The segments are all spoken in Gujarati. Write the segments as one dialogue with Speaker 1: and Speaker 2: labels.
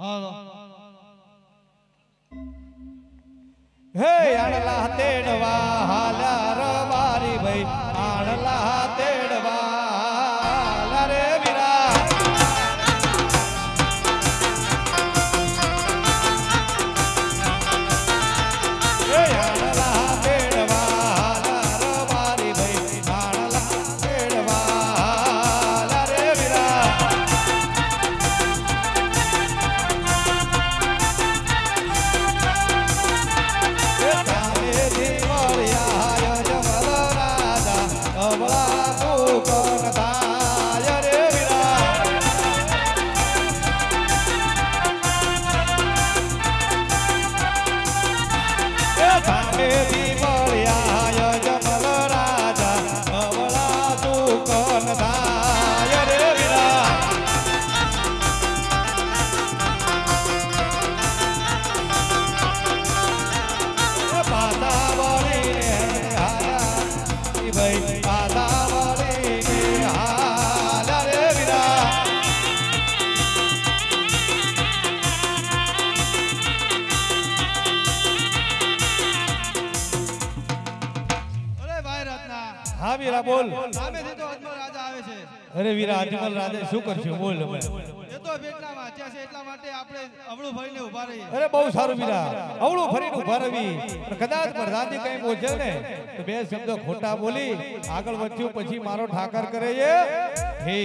Speaker 1: હાલો
Speaker 2: હે આણલા તેડવા હાલા રવારી ભાઈ આણલા તેડવા હાલા રે વીરા હે આણલા તેડવા હાલા રવારી ભાઈ આણલા તેડવા હાલા રે વીરા હા વીરા બોલ
Speaker 1: સામેથી તો અજમલ રાજા આવે છે.
Speaker 2: અરે વીરા અજમલ રાજા શું કરશું બોલ અમે
Speaker 1: એ તો બેટલા વાંચ્યા છે એટલા માટે આપણે અવળું ભરીને ઊભા રહીએ.
Speaker 2: અરે બહુ સારું વીરા અવળું ફરીને ઉભા રવી કદાચ પ્રધાનજી કઈ બોલશે ને તો બે શબ્દો ખોટા બોલી આગળ વધ્યું પછી મારો ઠાકર કરે છે હે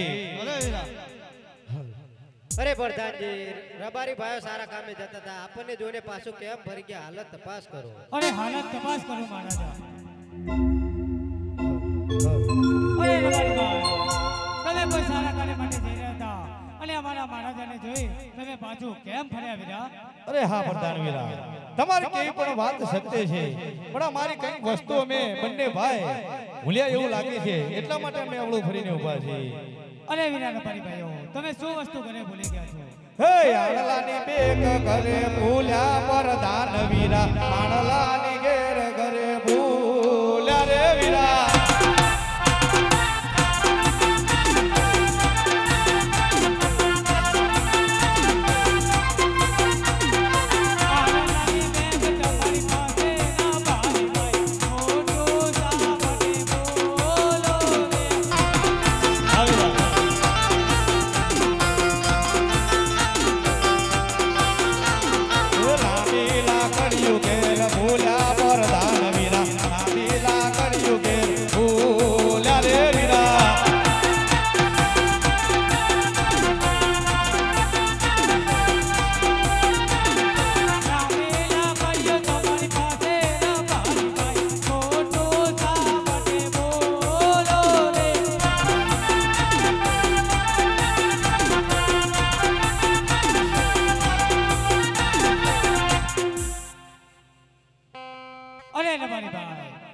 Speaker 1: અરે વીરા
Speaker 3: અરે પ્રધાનજી રબારી ભાઈઓ સારા કામે જતા હતા આપણને જોઈને પાછું કેમ ભરી ગયા હાલત તપાસ કરો.
Speaker 4: અરે હાલત તપાસ કરો મહારાજા. અરે રબારી ભાઈ તમે કોઈ સારા કાર્ય માટે જઈ રહ્યા હતા અને અમારા મહારાજાને જોઈ તમે પાછું કેમ ફર્યા વીરા?
Speaker 2: અરે હા પ્રધાન વીરા તમારી કેવી પણ વાત સત્ય છે પણ અમારી કઈ વસ્તુ અમે બંને ભાઈ ભૂલ્યા એવું લાગે છે એટલા માટે અમે અવળું ફરીને ઉભા છીએ.
Speaker 4: અરે વીરા રબારી ભાઈઓ તમે શું વસ્તુ ઘરે ભૂલી ગયા છો?
Speaker 2: હે આણલાની બેક ઘરે ભૂલ્યા પ્રધાન વીરા આણલાની ઘેર ઘરે ભૂલ્યા રે વીરા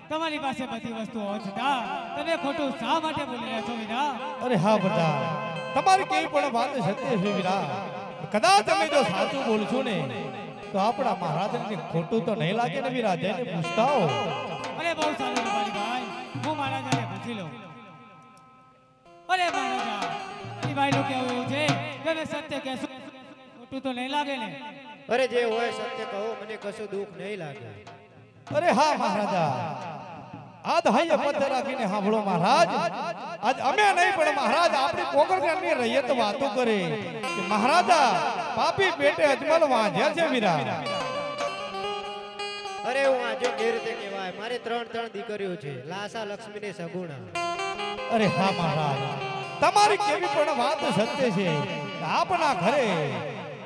Speaker 4: તમારી પાસે બધી વસ્તુ હોવા છતાં તમે ખોટું શા માટે બોલી રહ્યા છો વીરા?
Speaker 2: અરે હા પ્રધાન તમારી કેવી પણ વાત સત્ય છે વીરા કદાચ તમે જો સાચું બોલશો ને તો આપણા મહારાજને ખોટું તો નહીં લાગે ને વીરા જઈને પૂછતા હો.
Speaker 4: અરે બહુ સારું રબારી ભાઈ હું મહારાજાને પૂછી લઉં. અરે મહારાજા એ ભાઈ નું કેવું એવું છે તમે સત્ય કહેશો ખોટું તો નહીં લાગે ને?
Speaker 3: અરે જે હોય સત્ય કહો મને કશું દુઃખ નહીં લાગે.
Speaker 2: અરે હા મહારાજા આજ હાય પથ્થર રાખીને સાંભળો મહારાજ આજ અમે નહીં પણ મહારાજ આપણી પોકરગામની રૈયત વાતો કરે કે મહારાજા પાપી પેટે અજમલ વાંધ્યા છે વીરા.
Speaker 3: અરે હું આજો કેવી રીતે કહેવાય મારે ત્રણ દીકરીઓ છે લાસા લક્ષ્મી ને સગુણા.
Speaker 2: અરે હા મહારાજ તમારી કેવી પણ વાત સત્ય છે આપના ઘરે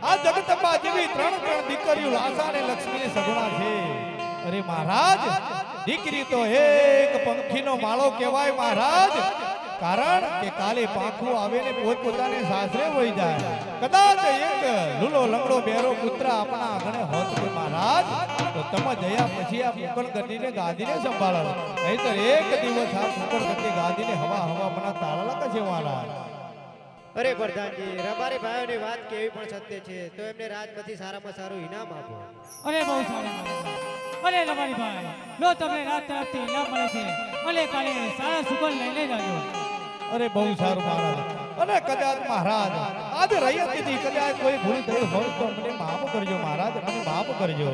Speaker 2: આ જગદંબા જેવી ત્રણ દીકરીઓ લાસા અને લક્ષ્મી ને સગુણા છે. અરે મહારાજ દીકરી તો એક પંખીનો માળો કહેવાય મહારાજ કારણ કે કાલે પાંખું આવે ને પોતપોતાને સાસરે વહી જાય કદાચ એક લૂલો લંગડો બેરો પુત્ર આપણા આંગણે હોત કે મહારાજ તો તમે જયા પછી આ મુકળ ગઢીને ગાદીને સંભાળો નહીતર એક દિવસ આ મુકળ ગઢી ગાદીને હવા બના તાળા લખે મહારાજ.
Speaker 3: અરે પ્રધાનજી રબારી ભાઈઓની વાત કેવી પણ સત્ય છે તો એમને રાજમાંથી સારામાં સારું ઇનામ આપો.
Speaker 4: અરે બહુ સારું અરે રબારી ભાઈ લો તમને રાત તરફથી ઇનામ મળે છે અને કાલે સારા સુગંધ લઈને જાજો.
Speaker 2: અરે બહુ સારું મહારાજ અને કદાચ મહારાજ આજ રહી હતી કદાચ કોઈ ભૂલ થઈ હોય તો મને માફ કરજો મહારાજ, મને માફ કરજો.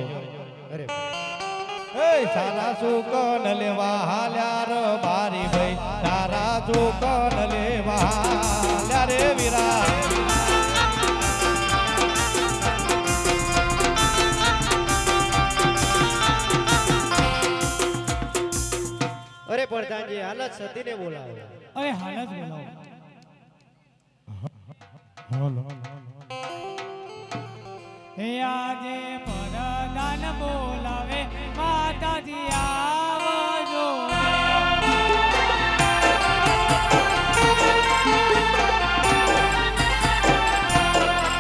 Speaker 3: અરે
Speaker 2: એ સારા સુકન લેવા હાલ્યા ર બારી ભાઈ, સારા સુકન લેવા હાલ્યા રે વીરા.
Speaker 3: અરે પ્રધાનજી હાલત સતીને બોલાવો.
Speaker 4: અરે હાલ જ બોલાવો. હે આજે પરદાન બોલાવે માતાજી આવજો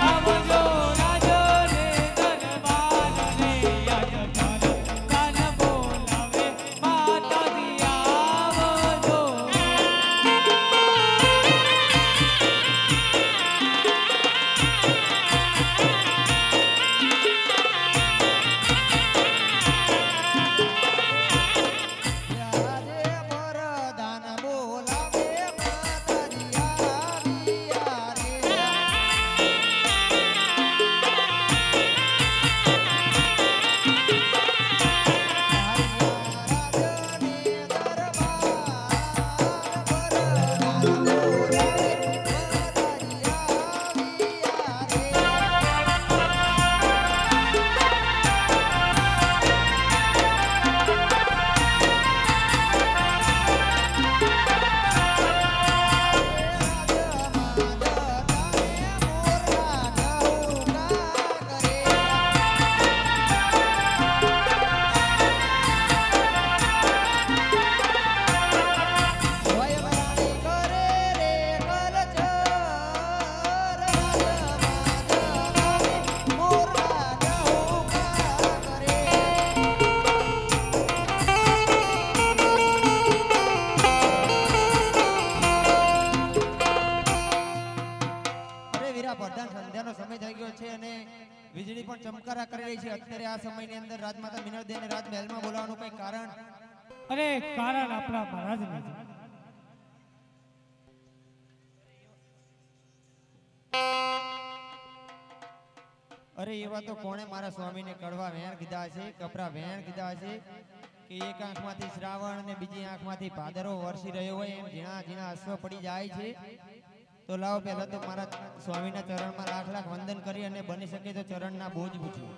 Speaker 4: આવજો રાજો રે દરબાર રે આજ પરદાન બોલાવે માતાજી આવજો.
Speaker 1: વીજળી પણ ચમકારા કરી રહી છે. અત્યારે આ સમયની અંદર રાજમાતા મિનળદેવને રાજમહેલમાં બોલાવવાનું કઈ કારણ?
Speaker 4: અરે કારણ આપણા મહારાજને છે.
Speaker 1: અરે એવા તો કોણે મારા સ્વામીને કડવા વેણ કીધા છે, કપરા વેણ કીધા છે કે એક આંખમાંથી શ્રાવણ અને બીજી આંખમાંથી ભાદરો વરસી રહ્યો હોય એમ ઝીણા ઝીણા અશ્વ પડી જાય છે. તો લાવો પહેલા તો મારા સ્વામીના ચરણમાં લાખ લાખ વંદન કરી અને બની શકે તો ચરણના બોજ પૂછું.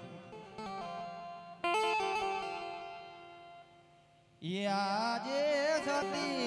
Speaker 1: એ આજે સતી